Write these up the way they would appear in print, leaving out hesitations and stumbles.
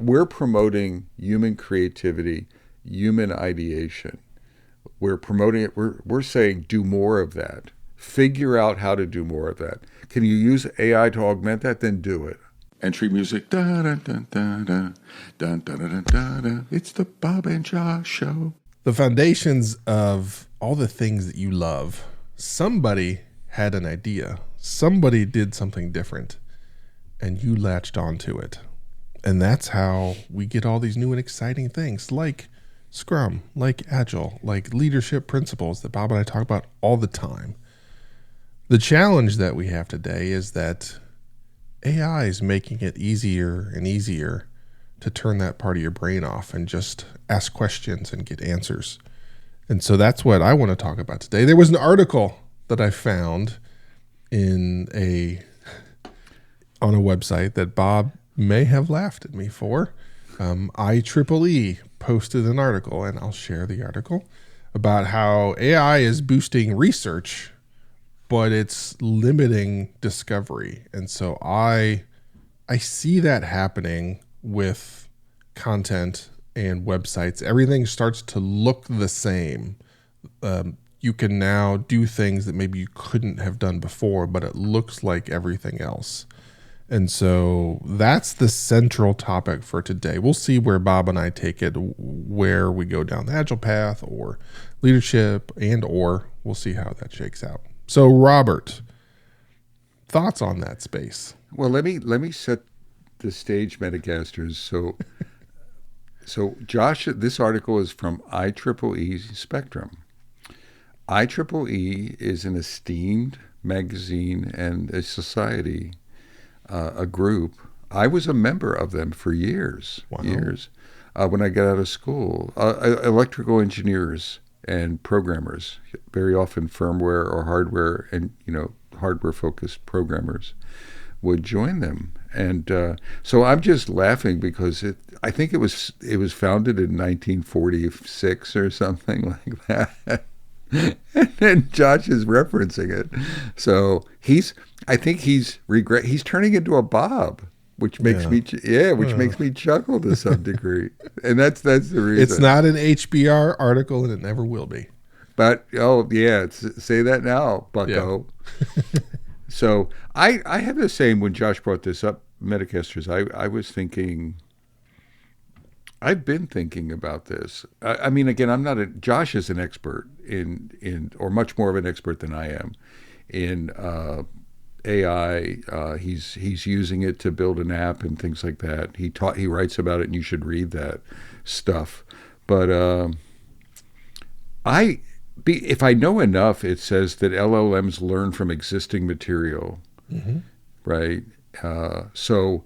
we're promoting human creativity, human ideation. We're promoting it. We're saying do more of that. Figure out how to do more of that. Can you use AI to augment that? Then do it. Entry music. Da, da, da, da, da, da, da, da, da, da. It's the Bob and Josh Show. The foundations of all the things that you love, somebody had an idea. Somebody did something different, and you latched onto it. And that's how we get all these new and exciting things like Scrum, like Agile, like leadership principles that Bob and I talk about all the time. The challenge that we have today is that AI is making it easier and easier to turn that part of your brain off and just ask questions and get answers. And so that's what I want to talk about today. There was an article that I found on a website that Bob may have laughed at me for. IEEE posted an article, and I'll share the article, about how AI is boosting research, but it's limiting discovery. And so I see that happening with content and websites. Everything starts to look the same. You can now do things that maybe you couldn't have done before, but it looks like everything else. And so that's the central topic for today. We'll see where Bob and I take it, where we go down the Agile path or leadership, or we'll see how that shakes out. So Robert, thoughts on that space? Well, let me set the stage, Metacasters. So Josh, this article is from IEEE Spectrum. IEEE is an esteemed magazine and a society, a group. I was a member of them for years. Wow. When I got out of school. Electrical engineers and programmers, very often firmware or hardware and hardware-focused programmers would join them. And so I'm just laughing because I think it was founded in 1946 or something like that. And then Josh is referencing it. So I think he's turning into a Bob, which makes makes me chuckle to some degree. And that's the reason. It's not an HBR article, and it never will be. But say that now, Bucko. Yeah. So I have the same. When Josh brought this up, Metacasters, I was thinking, I've been thinking about this. I mean, again, Josh is an expert in or much more of an expert than I am in AI. He's using it to build an app and things like that. He writes about it, and you should read that stuff. But if I know enough, it says that LLMs learn from existing material, right? So,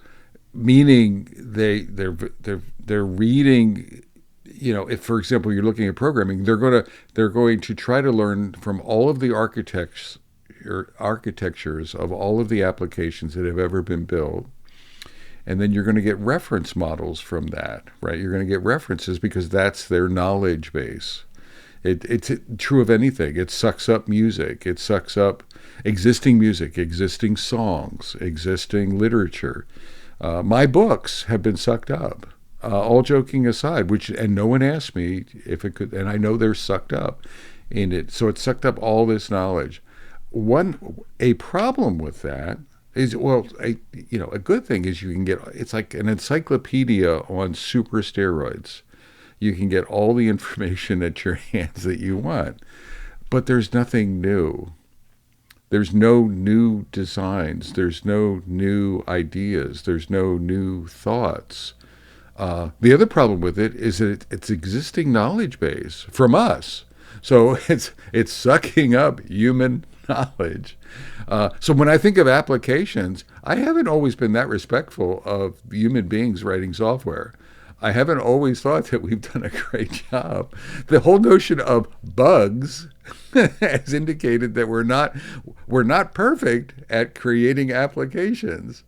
meaning they're reading. If, for example, you're looking at programming, they're going to try to learn from all of the architectures of all of the applications that have ever been built. And then you're going to get reference models from that, right? You're going to get references because that's their knowledge base. It's true of anything. It sucks up music. It sucks up existing music, existing songs, existing literature. My books have been sucked up. All joking aside, and no one asked me if it could, and I know they're sucked up in it. So it sucked up all this knowledge. A problem with that is, a good thing is you can get, it's like an encyclopedia on super steroids. You can get all the information at your hands that you want, but there's nothing new. There's no new designs. There's no new ideas. There's no new thoughts. The other problem with it is that it's existing knowledge base from us. So it's sucking up human knowledge. So when I think of applications, I haven't always been that respectful of human beings writing software. I haven't always thought that we've done a great job. The whole notion of bugs has indicated that we're not perfect at creating applications.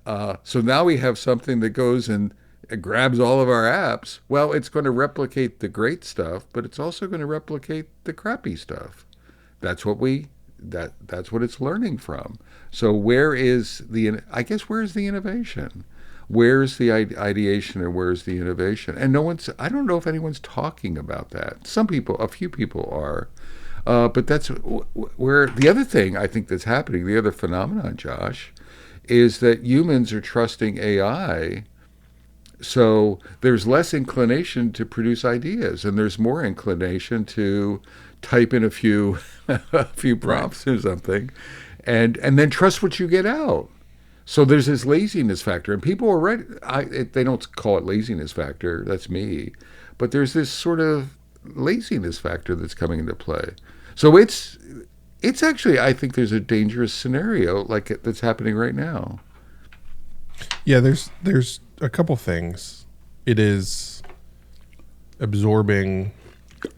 So now we have something that goes and grabs all of our apps. Well, it's going to replicate the great stuff, but it's also going to replicate the crappy stuff. That's what it's learning from. So where's the innovation? Where's the ideation and where's the innovation? And I don't know if anyone's talking about that. Some people, a few people are. But that's where the other thing I think that's happening, the other phenomenon, Josh, is that humans are trusting AI. So there's less inclination to produce ideas, and there's more inclination to type in a few a few prompts or something, and then trust what you get out. So there's this laziness factor, and people are right. They don't call it laziness factor. That's me, but there's this sort of laziness factor that's coming into play. So it's actually, I think there's a dangerous scenario like that's happening right now. Yeah, there's a couple things. It is absorbing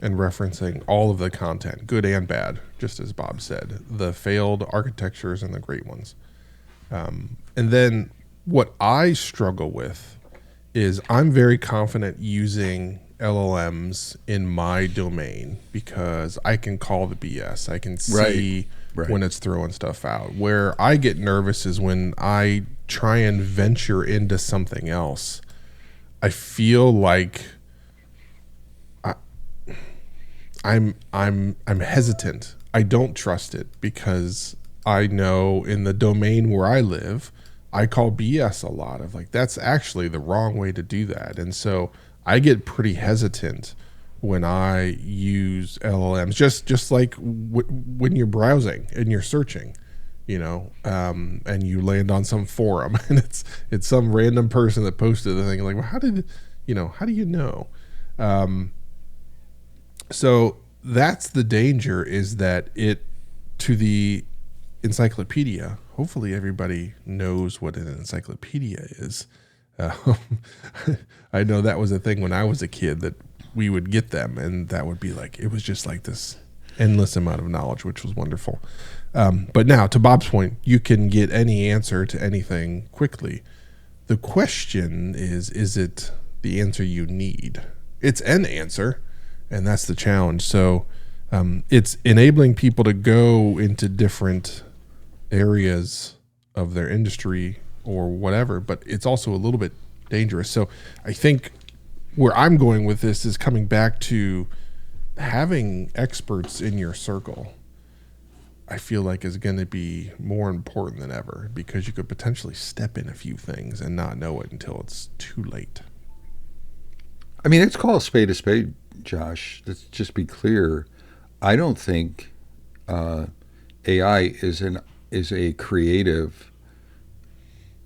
and referencing all of the content, good and bad, just as Bob said, the failed architectures and the great ones. And then what I struggle with is I'm very confident using LLMs in my domain because I can call the BS. I can see when it's throwing stuff out. Where I get nervous is when I try and venture into something else. I feel like I'm hesitant. I don't trust it because I know in the domain where I live, I call BS a lot of like, that's actually the wrong way to do that. And so I get pretty hesitant when I use LLMs, just like when you're browsing and you're searching, and you land on some forum and it's some random person that posted the thing like, well, how do you know? So that's the danger, is that to the encyclopedia, hopefully everybody knows what an encyclopedia is. I know that was a thing when I was a kid that we would get them, and that would be like, it was just like this endless amount of knowledge, which was wonderful. But now, to Bob's point, you can get any answer to anything quickly. The question is it the answer you need? It's an answer, and that's the challenge. So it's enabling people to go into different areas of their industry or whatever, but it's also a little bit dangerous. So I think where I'm going with this is coming back to having experts in your circle. I feel like is going to be more important than ever, because you could potentially step in a few things and not know it until it's too late. I mean, it's called a spade, Josh. Let's just be clear. I don't think AI is a creative,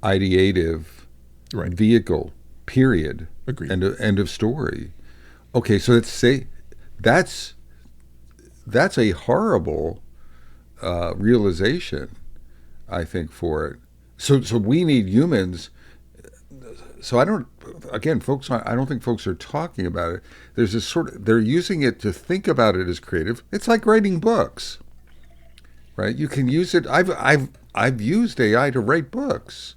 ideative vehicle. Period. Agreed. End of story. Okay, so let's say that's a horrible realization, I think, for it. So we need humans. So I don't think folks are talking about it. There's this they're using it to think about it as creative. It's like writing books, right? You can use it. I've used AI to write books.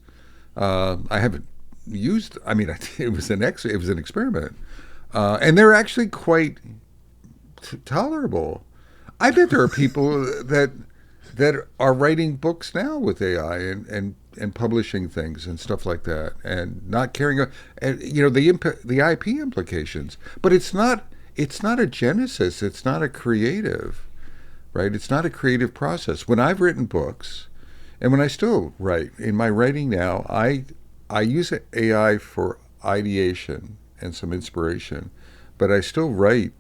I haven't used. I mean, it was an experiment, and they're actually quite tolerable. I bet there are people that are writing books now with AI and publishing things and stuff like that, and not caring, the IP implications. But it's not a genesis. It's not a creative, right? It's not a creative process. When I've written books, and when I still write in my writing now, I use AI for ideation and some inspiration, but I still write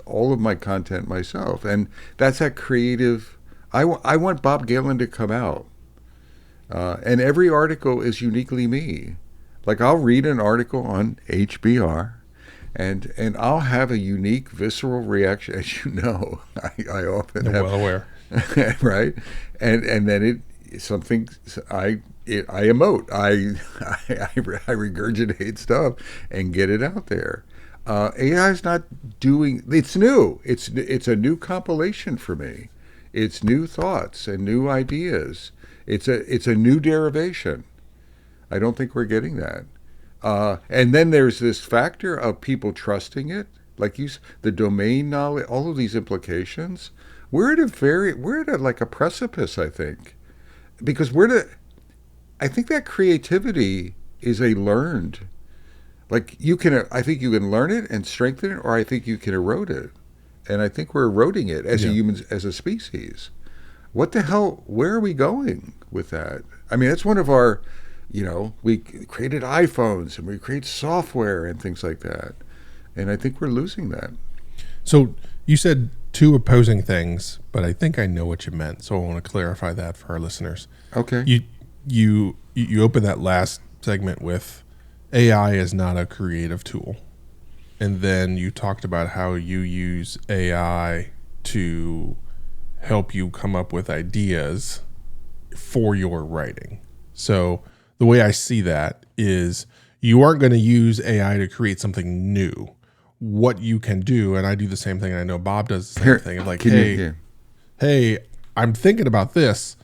all of my content myself, and that's that creative. I want Bob Galen to come out, and every article is uniquely me. Like, I'll read an article on HBR, and I'll have a unique visceral reaction, as you know. I often I'm have, well aware, right, and then I emote, I regurgitate stuff and get it out there. AI is not doing. It's new. It's a new compilation for me. It's new thoughts and new ideas. It's a new derivation. I don't think we're getting that. And then there's this factor of people trusting it, like the domain knowledge, all of these implications. We're at like a precipice, I think, because I think that creativity is a learned. Like you can, I think you can learn it and strengthen it, or I think you can erode it. And I think we're eroding it as a human, as a species. What the hell? Where are we going with that? I mean, that's one of our, we created iPhones and we create software and things like that. And I think we're losing that. So you said two opposing things, but I think I know what you meant. So I want to clarify that for our listeners. Okay. You opened that last segment with AI is not a creative tool. And then you talked about how you use AI to help you come up with ideas for your writing. So the way I see that is you aren't going to use AI to create something new. What you can do, and I do the same thing, and I know Bob does the same thing, of like, hey, I'm thinking about this.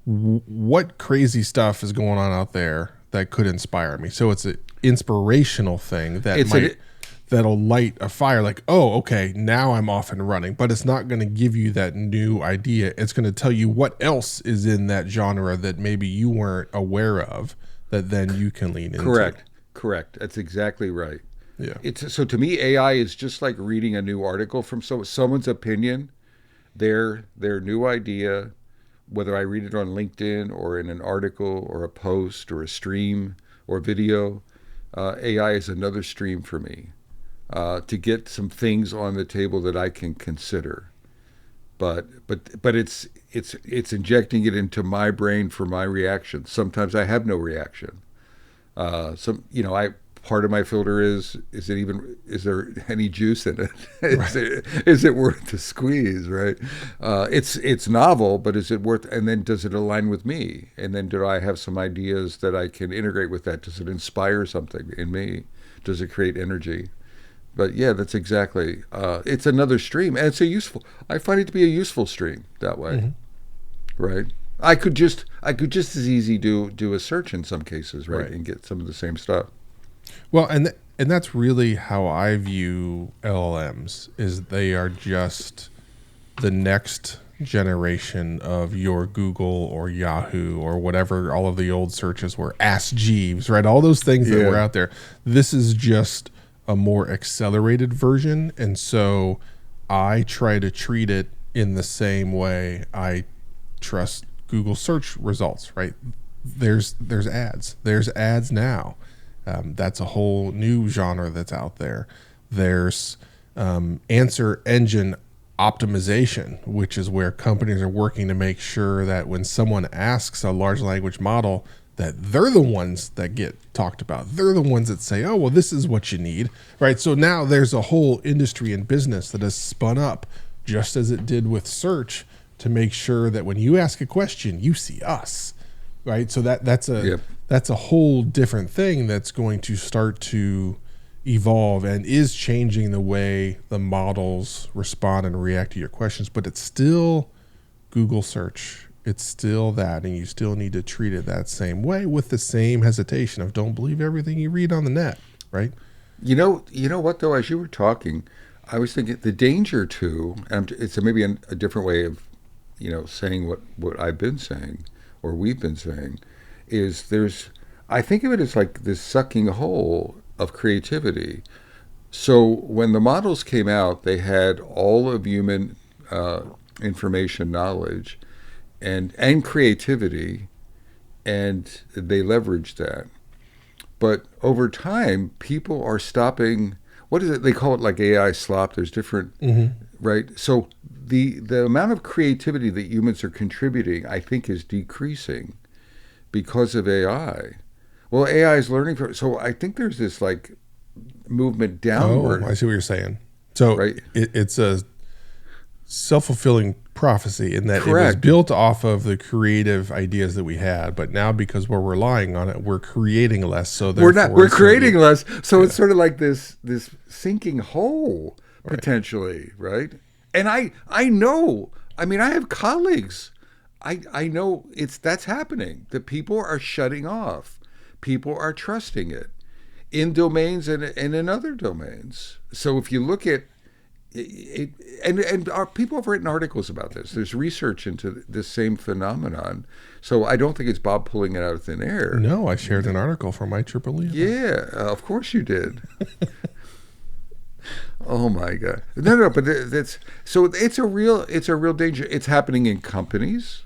What crazy stuff is going on out there that could inspire me? So it's an inspirational thing that'll light a fire, like, oh, okay, now I'm off and running. But it's not going to give you that new idea. It's going to tell you what else is in that genre that maybe you weren't aware of that then you can lean into. Correct. That's exactly right. Yeah. So to me, AI is just like reading a new article from someone's opinion, their new idea, whether I read it on LinkedIn or in an article or a post or a stream or video. AI is another stream for me. To get some things on the table that I can consider, but it's injecting it into my brain for my reaction. Sometimes I have no reaction. Part of my filter is there any juice in it? Is it worth the squeeze? Right? It's novel, but is it worth? And then does it align with me? And then do I have some ideas that I can integrate with that? Does it inspire something in me? Does it create energy? But yeah, that's exactly. It's another stream, and I find it to be a useful stream that way, right? I could just as easy do a search in some cases, right, and get some of the same stuff. Well, and that's really how I view LLMs, is they are just the next generation of your Google or Yahoo or whatever all of the old searches were, Ask Jeeves, right? All those things that were out there. This is just a more accelerated version, and so I try to treat it in the same way I trust Google search results, right? There's ads now. That's a whole new genre that's out there. There's answer engine optimization, which is where companies are working to make sure that when someone asks a large language model, that they're the ones that get talked about. They're the ones that say, oh, well, this is what you need, right? So now there's a whole industry and business that has spun up, just as it did with search, to make sure that when you ask a question, you see us, right? So that's a whole different thing that's going to start to evolve and is changing the way the models respond and react to your questions. But it's still Google search. It's still that, and you still need to treat it that same way with the same hesitation of don't believe everything you read on the net, right? You know what though? As you were talking, I was thinking the danger too, and it's maybe a different way of, saying what I've been saying or we've been saying, is I think of it as like this sucking hole of creativity. So when the models came out, they had all of human information, knowledge, and creativity, and they leveraged that. But over time, people are stopping. What is it? They call it like AI slop. There's different, right? So the amount of creativity that humans are contributing, I think, is decreasing because of AI. Well, AI is learning from. So I think there's this like movement downward. Oh, I see what you're saying. So it's a self-fulfilling prophecy in that it was built off of the creative ideas that we had, but now because we're relying on it, we're creating less. So we're creating less. So it's sort of like this sinking hole potentially, right? And I know. I mean, I have colleagues. I know that's happening. That people are shutting off. People are trusting it in domains and in other domains. So if you look at it and our people have written articles about this. There's research into this same phenomenon. So I don't think it's Bob pulling it out of thin air. No, I shared an article from IEEE. Yeah, of course you did. Oh my God! No, but that's so. It's a real danger. It's happening in companies.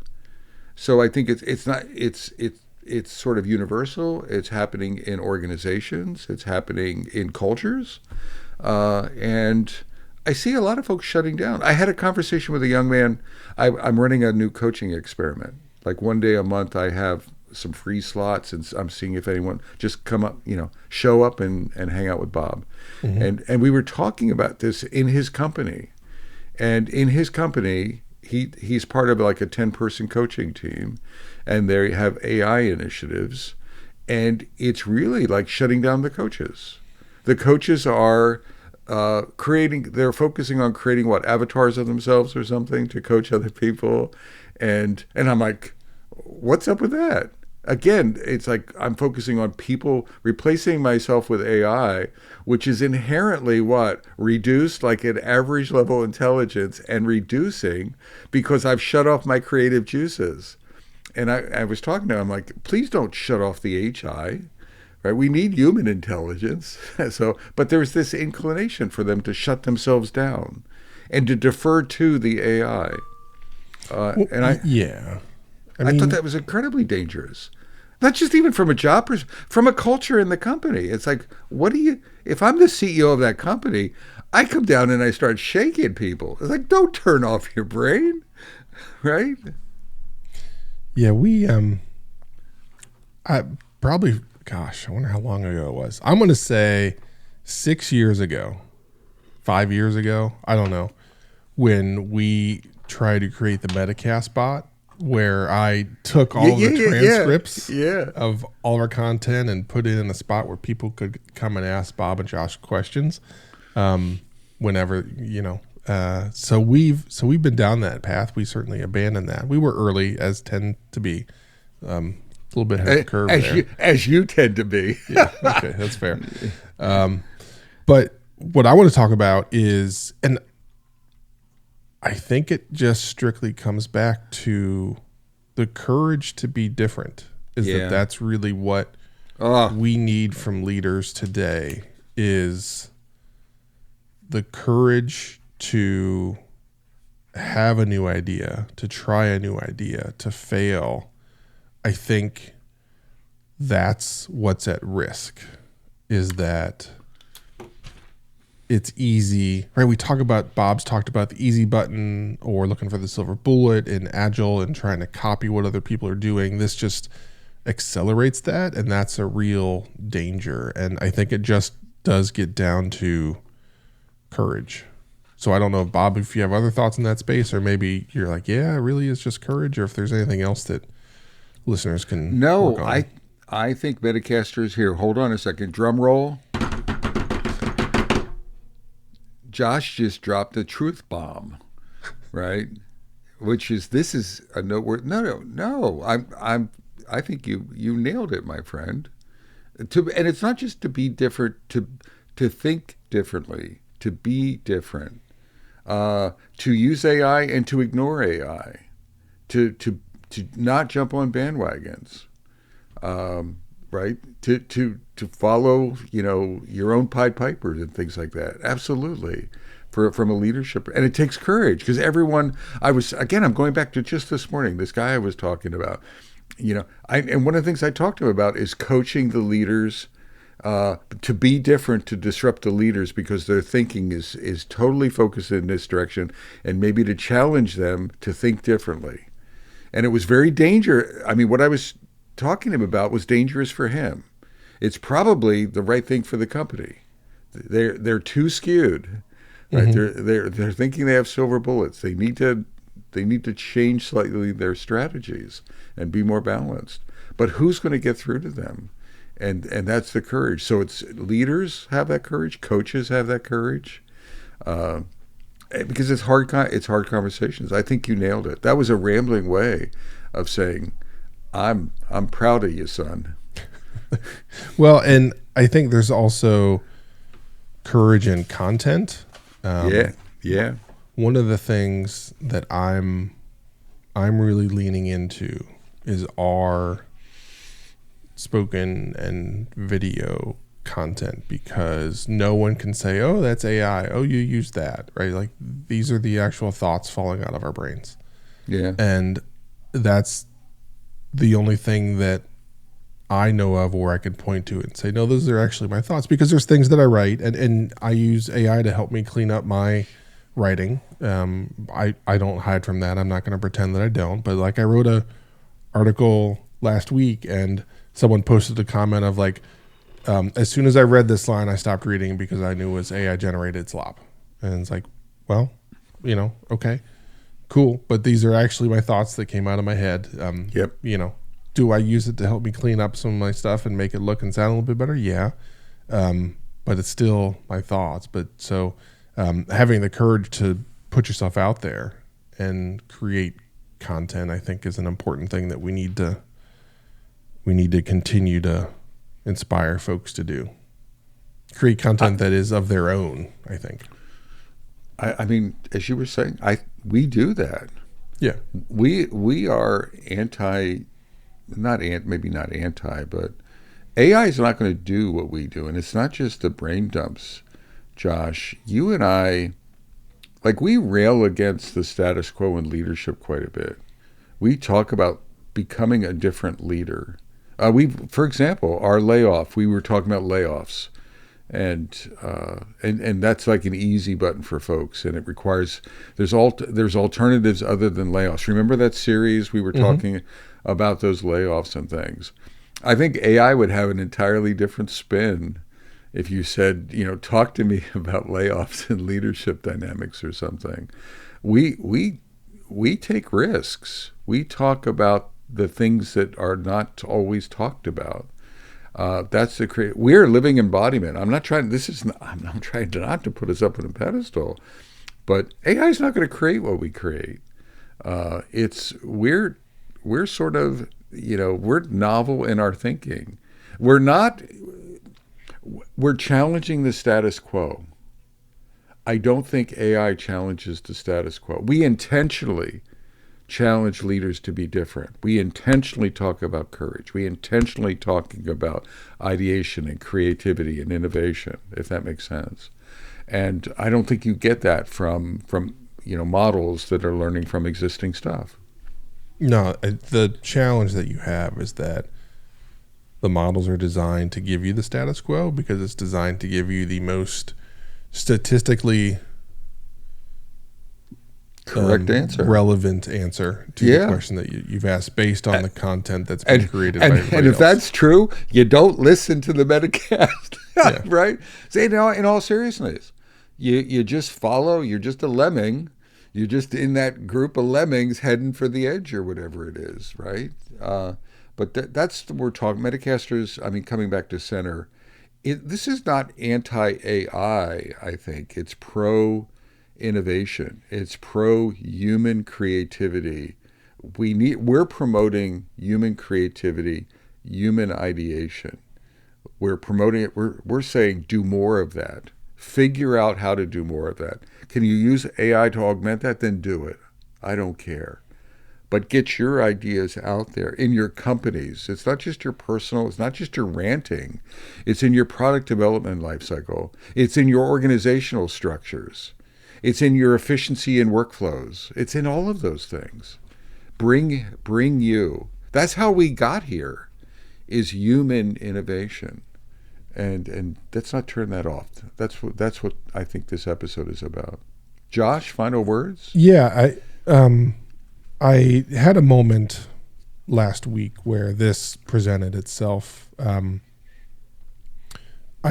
So I think it's sort of universal. It's happening in organizations. It's happening in cultures, and I see a lot of folks shutting down. I had a conversation with a young man. I'm running a new coaching experiment. Like one day a month, I have some free slots, and I'm seeing if anyone just come up, show up and hang out with Bob. Mm-hmm. And we were talking about this in his company, and in his company, he's part of like a 10-person coaching team, and they have AI initiatives, and it's really like shutting down the coaches. The coaches are they're focusing on creating avatars of themselves or something to coach other people, and I'm like, what's up with that? Again, it's like I'm focusing on people, replacing myself with AI, which is inherently reduced, like an average level intelligence, and reducing because I've shut off my creative juices. And I was talking to him, like, please don't shut off the HI, right? We need human intelligence. But there's this inclination for them to shut themselves down and to defer to the AI. I thought that was incredibly dangerous. Not just even from a job from a culture in the company. It's like, if I'm the CEO of that company, I come down and I start shaking people. It's like, don't turn off your brain, right? Yeah, I wonder how long ago it was. I'm going to say 6 years ago, 5 years ago, I don't know, when we tried to create the Metacast bot, where I took all the transcripts of all of our content and put it in a spot where people could come and ask Bob and Josh questions whenever, so we've been down that path. We certainly abandoned that. We were early, as tend to be, a little bit ahead of the curve as you tend to be. Yeah, okay, that's fair. But what I want to talk about is, and I think it just strictly comes back to the courage to be different. That's really what we need from leaders today, is the courage to have a new idea, to try a new idea, to fail. I think that's what's at risk, is that it's easy, right? Bob's talked about the easy button or looking for the silver bullet in Agile and trying to copy what other people are doing. This just accelerates that, and that's a real danger. And I think it just does get down to courage. So I don't know, Bob, if you have other thoughts in that space, or maybe you're like, yeah, it really is just courage, or if there's anything else that listeners can work on. I think Metacasters here. Hold on a second. Drum roll. Josh just dropped a truth bomb, right? This is a noteworthy. No. I think you nailed it, my friend. And it's not just to be different, to think differently, to be different, to use AI and to ignore AI, to not jump on bandwagons, right? To follow, your own Pied Pipers and things like that. Absolutely. From a leadership. And it takes courage, because I'm going back to just this morning, this guy I was talking about, and one of the things I talked to him about is coaching the leaders to be different, to disrupt the leaders, because their thinking is totally focused in this direction, and maybe to challenge them to think differently. And it was very dangerous. I mean, what I was talking to him about was dangerous for him. It's probably the right thing for the company. They're too skewed, right? Mm-hmm. They're thinking they have silver bullets. They need to change slightly their strategies and be more balanced. But who's going to get through to them? And that's the courage. So it's leaders have that courage, coaches have that courage, because it's hard conversations. I think you nailed it. That was a rambling way of saying, I'm proud of you, son. Well, and I think there's also courage in content. Yeah. One of the things that I'm really leaning into is our spoken and video content, because no one can say, oh, that's AI. Oh, you use that, right? Like, these are the actual thoughts falling out of our brains. Yeah. And that's the only thing that I know of where I can point to it and say, no, those are actually my thoughts, because there's things that I write and I use AI to help me clean up my writing. I don't hide from that. I'm not going to pretend that I don't, but like, I wrote a article last week and someone posted a comment of like, as soon as I read this line, I stopped reading because I knew it was AI generated slop. And it's like, well, okay, cool. But these are actually my thoughts that came out of my head. Yep. Do I use it to help me clean up some of my stuff and make it look and sound a little bit better? Yeah. But it's still my thoughts. But so having the courage to put yourself out there and create content, I think, is an important thing that we need to continue to inspire folks to do. Create content that is of their own, I think. I mean, as you were saying, we do that. Yeah. We are maybe not anti, but AI is not going to do what we do. And it's not just the brain dumps, Josh. You and I, like, we rail against the status quo in leadership quite a bit. We talk about becoming a different leader. For example, our layoff, we were talking about layoffs. And that's like an easy button for folks, and it requires there's alternatives other than layoffs. Remember that series we were talking about, those layoffs and things? I think AI would have an entirely different spin if you said, talk to me about layoffs and leadership dynamics or something. We take risks. We talk about the things that are not always talked about. That's the we're living embodiment. I'm trying not to put us up on a pedestal, but AI is not going to create what we create. We're sort of, we're novel in our thinking. We're challenging the status quo. I don't think AI challenges the status quo. We intentionally challenge leaders to be different. We intentionally talk about courage. We intentionally talking about ideation and creativity and innovation, if that makes sense. And I don't think you get that from models that are learning from existing stuff. No, the challenge that you have is that the models are designed to give you the status quo because it's designed to give you the most statistically correct answer, relevant answer to the question that you've asked based on the content that's been created by everybody and if else. That's true, you don't listen to the Metacast, right? Say, in all seriousness, you just follow. You're just a lemming. You're just in that group of lemmings heading for the edge or whatever it is, right? But that's we're talking Metacasters. I mean, coming back to center, this is not anti-AI. I think it's pro innovation. It's pro-human creativity. We're promoting human creativity, human ideation. We're promoting it. We're saying do more of that. Figure out how to do more of that. Can you use AI to augment that? Then do it. I don't care. But get your ideas out there in your companies. It's not just your personal, it's not just your ranting. It's in your product development life cycle. It's in your organizational structures. It's in your efficiency and workflows. It's in all of those things. Bring you. That's how we got here, is human innovation. And let's not turn that off. That's what I think this episode is about. Josh, final words? Yeah, I had a moment last week where this presented itself. I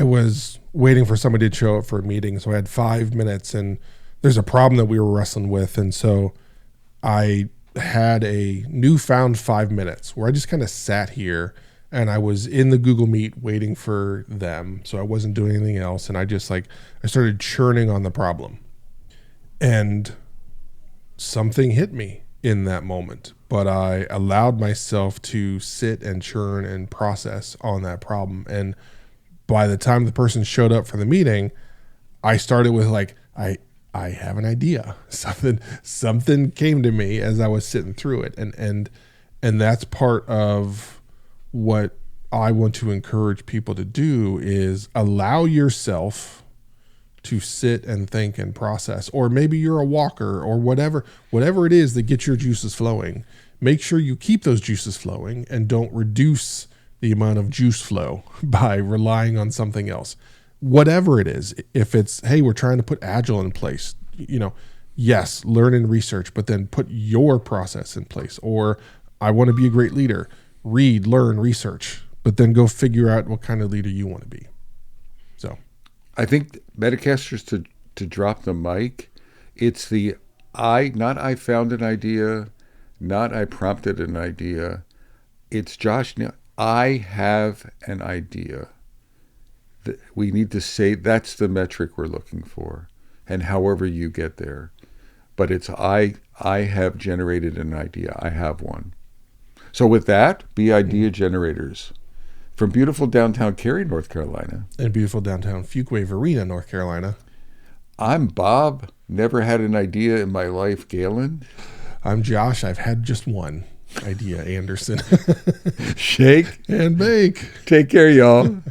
was waiting for somebody to show up for a meeting, so I had 5 minutes, and there's a problem that we were wrestling with, and so I had a newfound 5 minutes where I just kind of sat here, and I was in the Google Meet waiting for them, so I wasn't doing anything else, and I started churning on the problem, and something hit me in that moment, but I allowed myself to sit and churn and process on that problem. And by the time the person showed up for the meeting, I started with like, I have an idea. Something came to me as I was sitting through it. And that's part of what I want to encourage people to do, is allow yourself to sit and think and process. Or maybe you're a walker, or whatever it is that gets your juices flowing. Make sure you keep those juices flowing and don't reduce the amount of juice flow by relying on something else. Whatever it is, if it's, hey, we're trying to put Agile in place, yes, learn and research, but then put your process in place. Or I want to be a great leader, read, learn, research, but then go figure out what kind of leader you want to be. So I think Metacasters, to drop the mic, it's the not I found an idea, not I prompted an idea. It's Josh, I have an idea. We need to say that's the metric we're looking for, and however you get there. But it's I have generated an idea. I have one. So with that, be idea generators. From beautiful downtown Cary, North Carolina. And beautiful downtown Fuquay Varina, North Carolina. I'm Bob. Never had an idea in my life, Galen. I'm Josh. I've had just one idea, Anderson. Shake and bake. Take care, y'all.